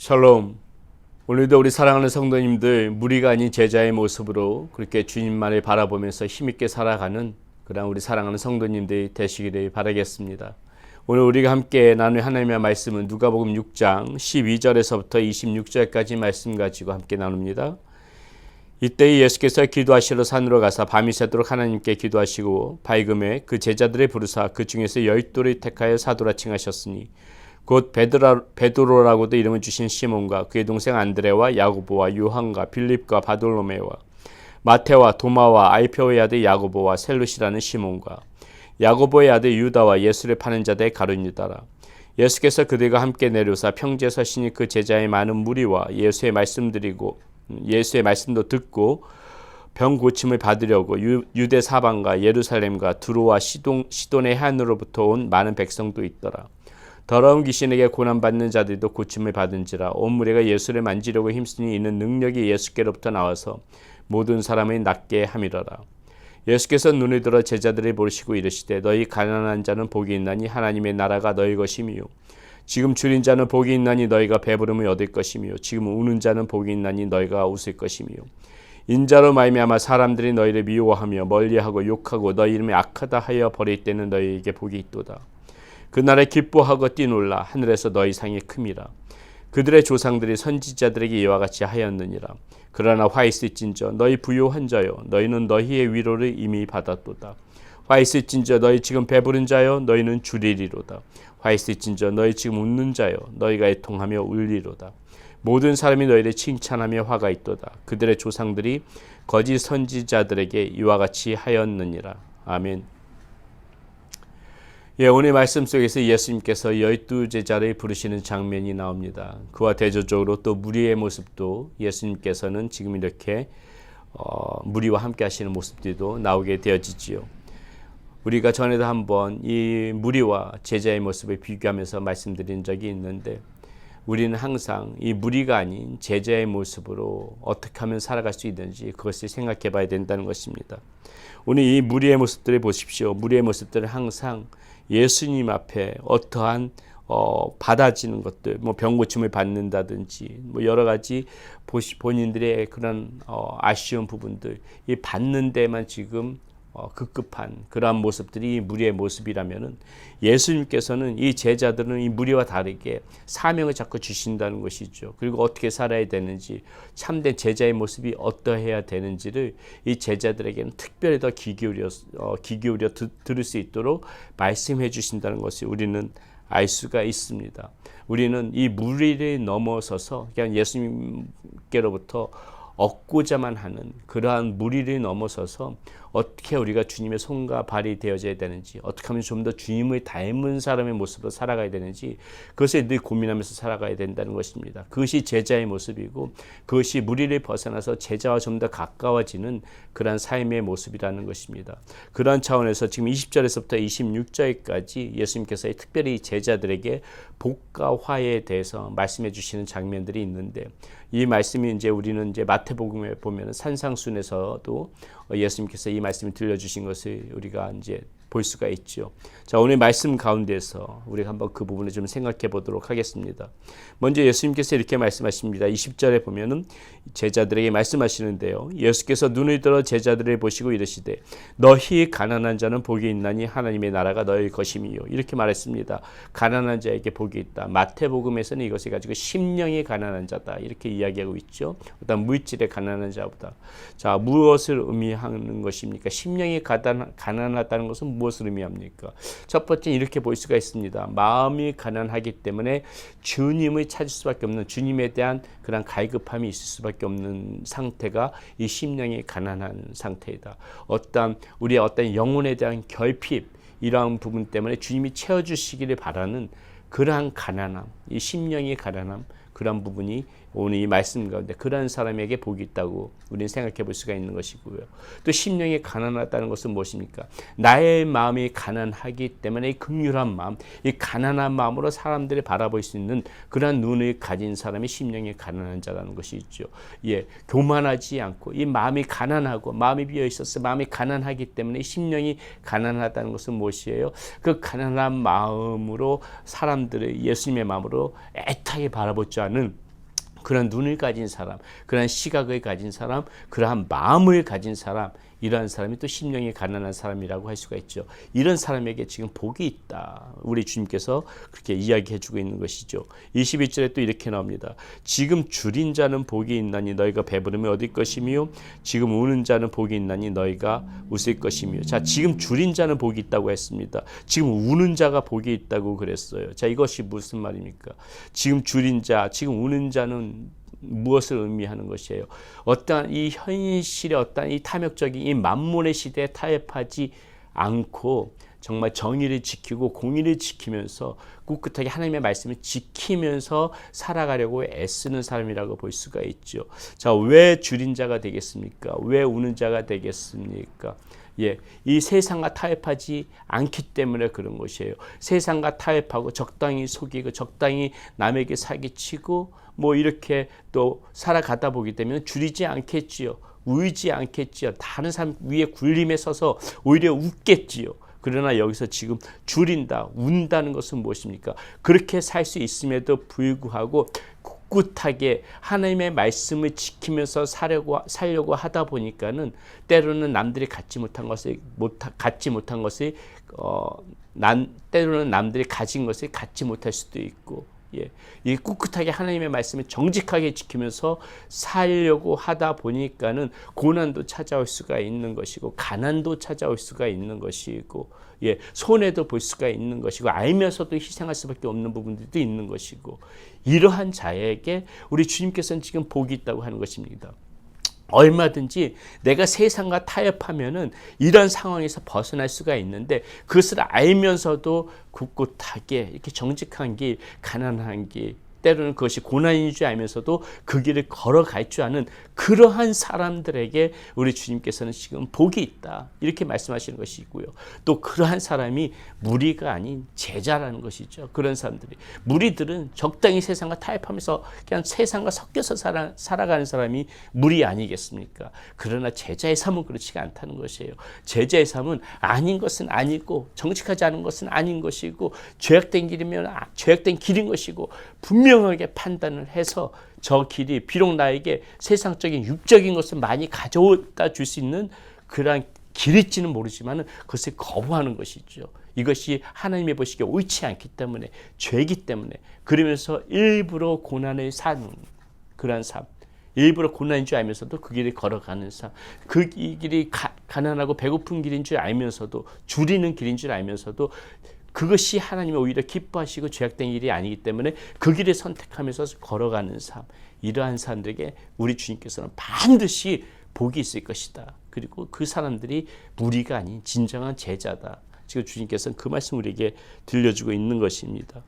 샬롬. 오늘도 우리 사랑하는 성도님들, 무리가 아닌 제자의 모습으로 그렇게 주님만을 바라보면서 힘있게 살아가는 그런 우리 사랑하는 성도님들이 되시기를 바라겠습니다. 오늘 우리가 함께 나눌 하나님의 말씀은 누가복음 6장 12절에서부터 26절까지 말씀 가지고 함께 나눕니다. 이때 예수께서 기도하시러 산으로 가사 밤이 새도록 하나님께 기도하시고 밝음에 그 제자들의 부르사 그 중에서 12를 택하여 사도라 칭하셨으니 곧 베드로라고도 이름을 주신 시몬과 그의 동생 안드레와 야고보와 요한과 빌립과 바돌로메와 마테와 도마와 알페오의 아들 야고보와 셀루시라는 시몬과 야고보의 아들 유다와 예수를 파는 자들의 가룟 유다라. 예수께서 그들과 함께 내려오사 평지에 서시니 그 제자의 많은 무리와 예수의 말씀도 듣고 병 고침을 받으려고 유대 사방과 예루살렘과 두로와 시돈의 해안으로부터 온 많은 백성도 있더라. 더러운 귀신에게 고난받는 자들도 고침을 받은지라. 온 무리가 예수를 만지려고 힘쓰니 이는 능력이 예수께로부터 나와서 모든 사람을 낫게 함이러라. 예수께서 눈을 들어 제자들을 보시고 이르시되 너희 가난한 자는 복이 있나니 하나님의 나라가 너희 것이미요. 지금 줄인 자는 복이 있나니 너희가 배부름을 얻을 것이미요. 지금 우는 자는 복이 있나니 너희가 웃을 것이미요. 인자로 말미암아 사람들이 너희를 미워하며 멀리하고 욕하고 너희 이름이 악하다 하여 버릴 때는 너희에게 복이 있도다. 그날에 기뻐하고 뛰놀라. 하늘에서 너희 상이 큼이라. 그들의 조상들이 선지자들에게 이와 같이 하였느니라. 그러나 화 있을진저 너희 부요한 자여 너희는 너희의 위로를 이미 받았도다. 화 있을진저 너희 지금 배부른 자여 너희는 주리리로다. 화 있을진저 너희 지금 웃는 자여 너희가 애통하며 울리로다. 모든 사람이 너희를 칭찬하며 화가 있도다. 그들의 조상들이 거짓 선지자들에게 이와 같이 하였느니라. 아멘. 오늘 말씀 속에서 예수님께서 12제자를 부르시는 장면이 나옵니다. 그와 대조적으로 또 무리의 모습도 예수님께서는 지금 이렇게 무리와 함께 하시는 모습들도 나오게 되어지지요. 우리가 전에도 한번 이 무리와 제자의 모습을 비교하면서 말씀드린 적이 있는데 우리는 항상 이 무리가 아닌 제자의 모습으로 어떻게 하면 살아갈 수 있는지 그것을 생각해 봐야 된다는 것입니다. 오늘 이 무리의 모습들을 보십시오. 무리의 모습들은 항상 예수님 앞에 어떠한 받아지는 것들, 병 고침을 받는다든지 여러 가지 본인들의 그런 아쉬운 부분들, 이 받는 데만 지금 급급한 그러한 모습들이 무리의 모습이라면은 예수님께서는 이 제자들은 이 무리와 다르게 사명을 자꾸 주신다는 것이죠. 그리고 어떻게 살아야 되는지, 참된 제자의 모습이 어떠해야 되는지를 이 제자들에게는 특별히 더 귀 기울여 들을 수 있도록 말씀해 주신다는 것을 우리는 알 수가 있습니다. 우리는 이 무리를 넘어서서 그냥 예수님께로부터 얻고자만 하는 그러한 무리를 넘어서서 어떻게 우리가 주님의 손과 발이 되어져야 되는지, 어떻게 하면 좀 더 주님을 닮은 사람의 모습으로 살아가야 되는지 그것을 늘 고민하면서 살아가야 된다는 것입니다. 그것이 제자의 모습이고 그것이 무리를 벗어나서 제자와 좀 더 가까워지는 그러한 삶의 모습이라는 것입니다. 그러한 차원에서 지금 20절에서부터 26절까지 예수님께서 특별히 제자들에게 복과 화해에 대해서 말씀해 주시는 장면들이 있는데 이 말씀이 이제 우리는 이제 마태복음에 보면 산상순에서도 예수님께서 이 말씀을 들려주신 것을 우리가 이제 볼 수가 있죠. 자, 오늘 말씀 가운데서 우리가 한번 그 부분을 좀 생각해 보도록 하겠습니다. 먼저 예수님께서 이렇게 말씀하십니다. 20절에 보면은 제자들에게 말씀하시는데요. 예수께서 눈을 들어 제자들을 보시고 이르시되 너희 가난한 자는 복이 있나니 하나님의 나라가 너희 것임이요. 이렇게 말했습니다. 가난한 자에게 복이 있다. 마태복음에서는 이것을 가지고 심령이 가난한 자다. 이렇게 이야기하고 있죠. 어떤 물질의 가난한 자보다. 자, 무엇을 의미하는 것입니까? 심령이 가난하다는 것은 무엇을 의미합니까? 첫 번째 이렇게 볼 수가 있습니다. 마음이 가난하기 때문에 주님을 찾을 수밖에 없는, 주님에 대한 그런 갈급함이 있을 수밖에 없는 상태가 이 심령이 가난한 상태이다. 우리의 어떤 영혼에 대한 결핍, 이러한 부분 때문에 주님이 채워주시기를 바라는 그러한 가난함, 이 심령의 가난함, 그런 부분이 오늘 이 말씀 가운데 그러한 사람에게 복이 있다고 우리는 생각해 볼 수가 있는 것이고요. 또 심령이 가난하다는 것은 무엇입니까? 나의 마음이 가난하기 때문에 이 긍휼한 마음, 이 가난한 마음으로 사람들을 바라볼 수 있는 그러한 눈을 가진 사람이 심령이 가난한 자라는 것이 있죠. 교만하지 않고 이 마음이 가난하고 마음이 비어 있어서 마음이 가난하기 때문에 심령이 가난하다는 것은 무엇이에요? 그 가난한 마음으로 사람들을 예수님의 마음으로 애타게 바라볼 줄 아는 그런 눈을 가진 사람, 그러한 시각을 가진 사람, 그러한 마음을 가진 사람, 이러한 사람이 또 심령이 가난한 사람이라고 할 수가 있죠. 이런 사람에게 지금 복이 있다. 우리 주님께서 그렇게 이야기해 주고 있는 것이죠. 21절에 또 이렇게 나옵니다. 지금 줄인 자는 복이 있나니 너희가 배부르면 얻을 것이며 지금 우는 자는 복이 있나니 너희가 웃을 것이며. 자, 지금 줄인 자는 복이 있다고 했습니다. 지금 우는 자가 복이 있다고 그랬어요. 자, 이것이 무슨 말입니까? 지금 줄인 자, 지금 우는 자는 무엇을 의미하는 것이에요? 어떠한 이 현실의 어떠한 이 탐욕적인 이 만몬의 시대에 타협하지 않고 정말 정의를 지키고 공의를 지키면서 꿋꿋하게 하나님의 말씀을 지키면서 살아가려고 애쓰는 사람이라고 볼 수가 있죠. 자, 왜 줄인 자가 되겠습니까? 왜 우는 자가 되겠습니까? 예, 이 세상과 타협하지 않기 때문에 그런 것이에요. 세상과 타협하고 적당히 속이고 적당히 남에게 사기치고 뭐 이렇게 또 살아가다 보기 때문에 줄이지 않겠지요. 울지 않겠지요. 다른 사람 위에 굴림에 서서 오히려 웃겠지요. 그러나 여기서 지금 줄인다, 운다는 것은 무엇입니까? 그렇게 살 수 있음에도 불구하고 꿋꿋하게 하나님의 말씀을 지키면서 살려고 하다 보니까는 때로는 남들이 갖지 못한 것을 때로는 남들이 가진 것을 갖지 못할 수도 있고, 예, 이 꿋꿋하게 하나님의 말씀을 정직하게 지키면서 살려고 하다 보니까는 고난도 찾아올 수가 있는 것이고, 가난도 찾아올 수가 있는 것이고, 예, 손해도 볼 수가 있는 것이고, 알면서도 희생할 수밖에 없는 부분들도 있는 것이고, 이러한 자에게 우리 주님께서는 지금 복이 있다고 하는 것입니다. 얼마든지 내가 세상과 타협하면은 이런 상황에서 벗어날 수가 있는데, 그것을 알면서도 꿋꿋하게 이렇게 정직한 길, 가난한 길, 때로는 그것이 고난인 줄 알면서도 그 길을 걸어갈 줄 아는 그러한 사람들에게 우리 주님께서는 지금 복이 있다, 이렇게 말씀하시는 것이고요. 또 그러한 사람이 무리가 아닌 제자라는 것이죠. 그런 사람들이, 무리들은 적당히 세상과 타협하면서 그냥 세상과 섞여서 살아가는 사람이 무리 아니겠습니까? 그러나 제자의 삶은 그렇지가 않다는 것이에요. 제자의 삶은 아닌 것은 아니고 정직하지 않은 것은 아닌 것이고 죄악된 길이면 죄악된 길인 것이고 분명하게 판단을 해서 저 길이 비록 나에게 세상적인 육적인 것을 많이 가져다 줄 수 있는 그러한 길일지는 모르지만 그것을 거부하는 것이죠. 이것이 하나님이 보시기에 옳지 않기 때문에, 죄이기 때문에, 그러면서 일부러 고난을 사는 그러한 삶, 일부러 고난인 줄 알면서도 그 길을 걸어가는 삶, 그 길이 가난하고 배고픈 길인 줄 알면서도, 줄이는 길인 줄 알면서도 그것이 하나님이 오히려 기뻐하시고 죄악된 길이 아니기 때문에 그 길을 선택하면서 걸어가는 삶, 이러한 사람들에게 우리 주님께서는 반드시 복이 있을 것이다. 그리고 그 사람들이 무리가 아닌 진정한 제자다. 지금 주님께서는 그 말씀 우리에게 들려주고 있는 것입니다.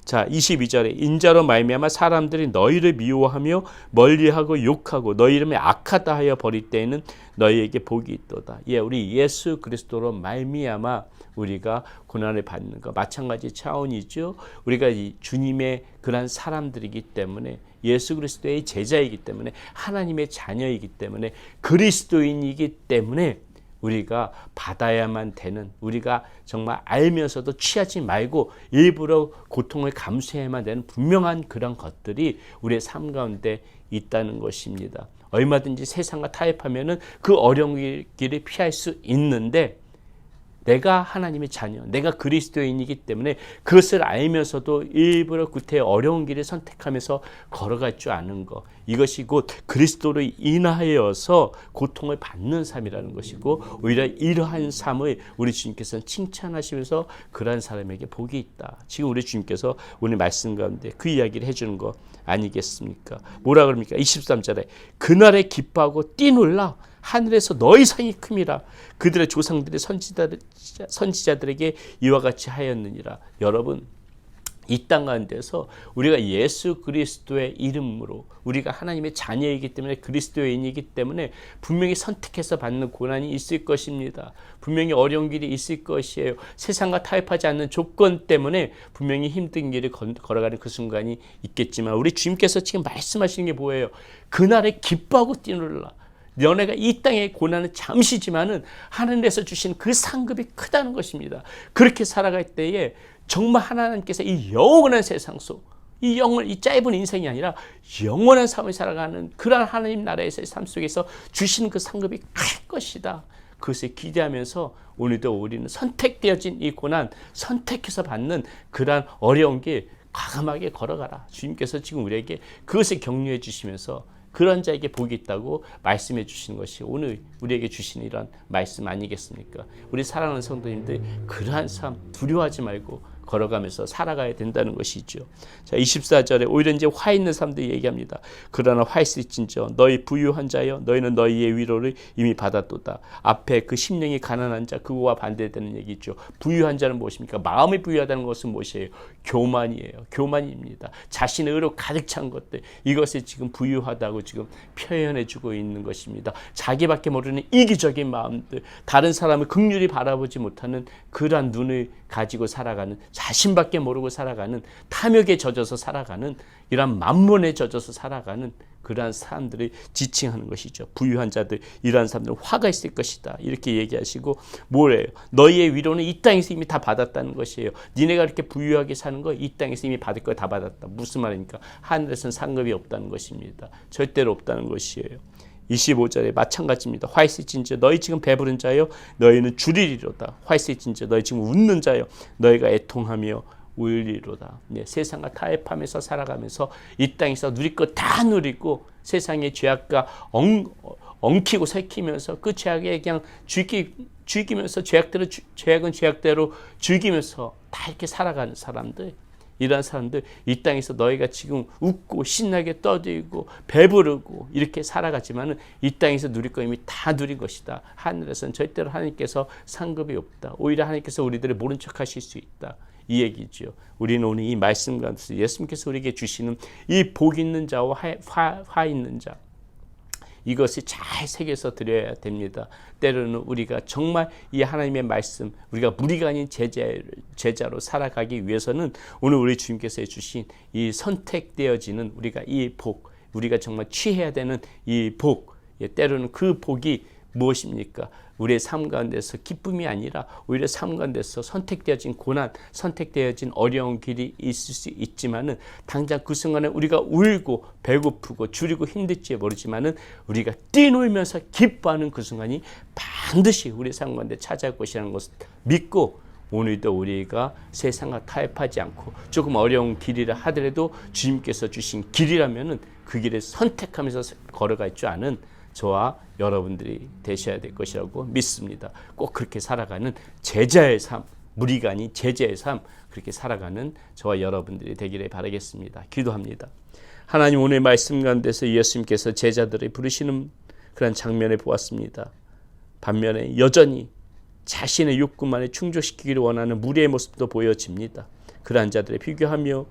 자, 22절에 인자로 말미암아 사람들이 너희를 미워하며 멀리하고 욕하고 너희 이름에 악하다 하여 버릴 때에는 너희에게 복이 있도다. 예, 우리 예수 그리스도로 말미암아 우리가 고난을 받는 것 마찬가지 차원이죠. 우리가 이 주님의 그런 사람들이기 때문에, 예수 그리스도의 제자이기 때문에, 하나님의 자녀이기 때문에, 그리스도인이기 때문에 우리가 받아야만 되는, 우리가 정말 알면서도 취하지 말고 일부러 고통을 감수해야만 되는 분명한 그런 것들이 우리의 삶 가운데 있다는 것입니다. 얼마든지 세상과 타협하면은 그 어려운 길을 피할 수 있는데, 내가 하나님의 자녀, 내가 그리스도인이기 때문에 그것을 알면서도 일부러 구태의 어려운 길을 선택하면서 걸어갈 줄 아는 것, 이것이 곧 그리스도로 인하여서 고통을 받는 삶이라는 것이고, 오히려 이러한 삶을 우리 주님께서는 칭찬하시면서 그러한 사람에게 복이 있다. 지금 우리 주님께서 오늘 말씀 가운데 그 이야기를 해주는 거 아니겠습니까? 뭐라 그럽니까? 23절에 그날에 기뻐하고 뛰놀라 하늘에서 너희 상이 큼이라. 그들의 조상들의 선지자들에게 이와 같이 하였느니라. 여러분, 이 땅 가운데서 우리가 예수 그리스도의 이름으로, 우리가 하나님의 자녀이기 때문에, 그리스도인이기 때문에 분명히 선택해서 받는 고난이 있을 것입니다. 분명히 어려운 길이 있을 것이에요. 세상과 타협하지 않는 조건 때문에 분명히 힘든 길을 걸어가는 그 순간이 있겠지만, 우리 주님께서 지금 말씀하시는 게 뭐예요? 그날에 기뻐하고 뛰놀라. 너네가 이 땅의 고난은 잠시지만은 하늘에서 주신 그 상급이 크다는 것입니다. 그렇게 살아갈 때에 정말 하나님께서 이 영원한 세상 속, 이 짧은 인생이 아니라 영원한 삶을 살아가는 그러한 하나님 나라에서의 삶 속에서 주시는 그 상급이 클 것이다. 그것을 기대하면서 오늘도 우리는 선택되어진 이 고난, 선택해서 받는 그러한 어려운 길 과감하게 걸어가라. 주님께서 지금 우리에게 그것을 격려해 주시면서 그런 자에게 복이 있다고 말씀해 주시는 것이 오늘 우리에게 주시는 이런 말씀 아니겠습니까? 우리 사랑하는 성도님들, 그러한 삶 두려워하지 말고 걸어가면서 살아가야 된다는 것이죠. 자, 24절에 오히려 이제 화 있는 사람들이 얘기합니다. 그러나 화 있을진저 너희 부유한 자여 너희는 너희의 위로를 이미 받았도다. 앞에 그 심령이 가난한 자, 그거와 반대되는 얘기죠. 부유한 자는 무엇입니까? 마음이 부유하다는 것은 무엇이에요? 교만이에요. 교만입니다. 자신의 의로 가득 찬 것들, 이것을 지금 부유하다고 지금 표현해 주고 있는 것입니다. 자기밖에 모르는 이기적인 마음들, 다른 사람을 긍휼히 바라보지 못하는 그러한 눈을 가지고 살아가는, 자신밖에 모르고 살아가는, 탐욕에 젖어서 살아가는, 이러한 만몬에 젖어서 살아가는 그러한 사람들을 지칭하는 것이죠. 부유한 자들, 이러한 사람들은 화가 있을 것이다. 이렇게 얘기하시고 뭐래요? 너희의 위로는 이 땅에서 이미 다 받았다는 것이에요. 니네가 이렇게 부유하게 사는 거 이 땅에서 이미 받을 거 다 받았다. 무슨 말입니까? 하늘에서는 상급이 없다는 것입니다. 절대로 없다는 것이에요. 25절에 마찬가지입니다. 화 있을진저 너희 지금 배부른 자여 너희는 줄이리로다. 화 있을진저 너희 지금 웃는 자여 너희가 애통하며 울리로다. 네, 세상과 타협하면서 살아가면서 이 땅에서 누릴 것 다 누리고 세상의 죄악과 엉키고 새키면서 그 죄악에 그냥 죽이면서 죄악은 죄악대로 죽이면서 다 이렇게 살아가는 사람들, 이러한 사람들, 이 땅에서 너희가 지금 웃고 신나게 떠들고 배부르고 이렇게 살아가지만은 이 땅에서 누릴 거 이미 다 누린 것이다. 하늘에서는 절대로 하나님께서 상급이 없다. 오히려 하나님께서 우리들을 모른 척 하실 수 있다. 이 얘기죠. 우리는 오늘 이 말씀 가운데서 예수님께서 우리에게 주시는 이 복 있는 자와 화 있는 자, 이것을 잘 새겨서 드려야 됩니다. 때로는 우리가 정말 이 하나님의 말씀, 우리가 무리가 아닌 제자로 살아가기 위해서는 오늘 우리 주님께서 주신 이 선택되어지는 우리가 이 복, 우리가 정말 취해야 되는 이 복, 때로는 그 복이 무엇입니까? 우리의 삶 가운데서 기쁨이 아니라 오히려 삶 가운데서 선택되어진 고난, 선택되어진 어려운 길이 있을 수 있지만은 당장 그 순간에 우리가 울고 배고프고 줄이고 힘들지 모르지만은 우리가 뛰놀면서 기뻐하는 그 순간이 반드시 우리의 삶 가운데 찾아올 것이라는 것을 믿고 오늘도 우리가 세상과 타협하지 않고 조금 어려운 길이라 하더라도 주님께서 주신 길이라면은 그 길을 선택하면서 걸어갈 줄 아는 저와 여러분들이 되셔야 될 것이라고 믿습니다. 꼭 그렇게 살아가는 제자의 삶, 무리가 아닌 제자의 삶, 그렇게 살아가는 저와 여러분들이 되기를 바라겠습니다. 기도합니다. 하나님, 오늘 말씀 가운데서 예수님께서 제자들을 부르시는 그런 장면을 보았습니다. 반면에 여전히 자신의 욕구만을 충족시키기를 원하는 무리의 모습도 보여집니다. 그러한 자들을 비교하며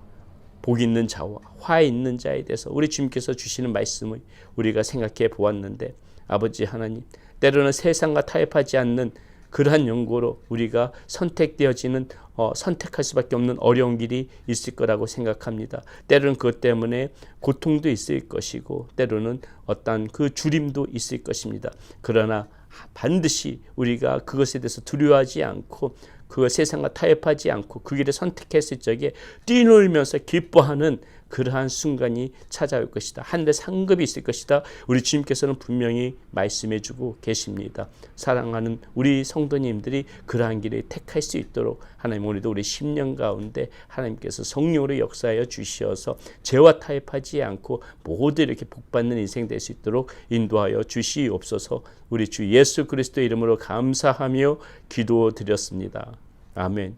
복 있는 자와 화 있는 자에 대해서 우리 주님께서 주시는 말씀을 우리가 생각해 보았는데, 아버지 하나님, 때로는 세상과 타협하지 않는 그러한 연고로 우리가 선택되어지는 선택할 수밖에 없는 어려운 길이 있을 거라고 생각합니다. 때로는 그것 때문에 고통도 있을 것이고 때로는 어떤 그 주림도 있을 것입니다. 그러나 반드시 우리가 그것에 대해서 두려워하지 않고 그 세상과 타협하지 않고 그 길을 선택했을 적에 뛰놀면서 기뻐하는 그러한 순간이 찾아올 것이다. 하늘의 상급이 있을 것이다. 우리 주님께서는 분명히 말씀해 주고 계십니다. 사랑하는 우리 성도님들이 그러한 길을 택할 수 있도록 하나님, 오늘도 우리 10년 가운데 하나님께서 성령으로 역사하여 주시어서 죄와 타협하지 않고 모두 이렇게 복받는 인생 될 수 있도록 인도하여 주시옵소서. 우리 주 예수 그리스도의 이름으로 감사하며 기도드렸습니다. 아멘.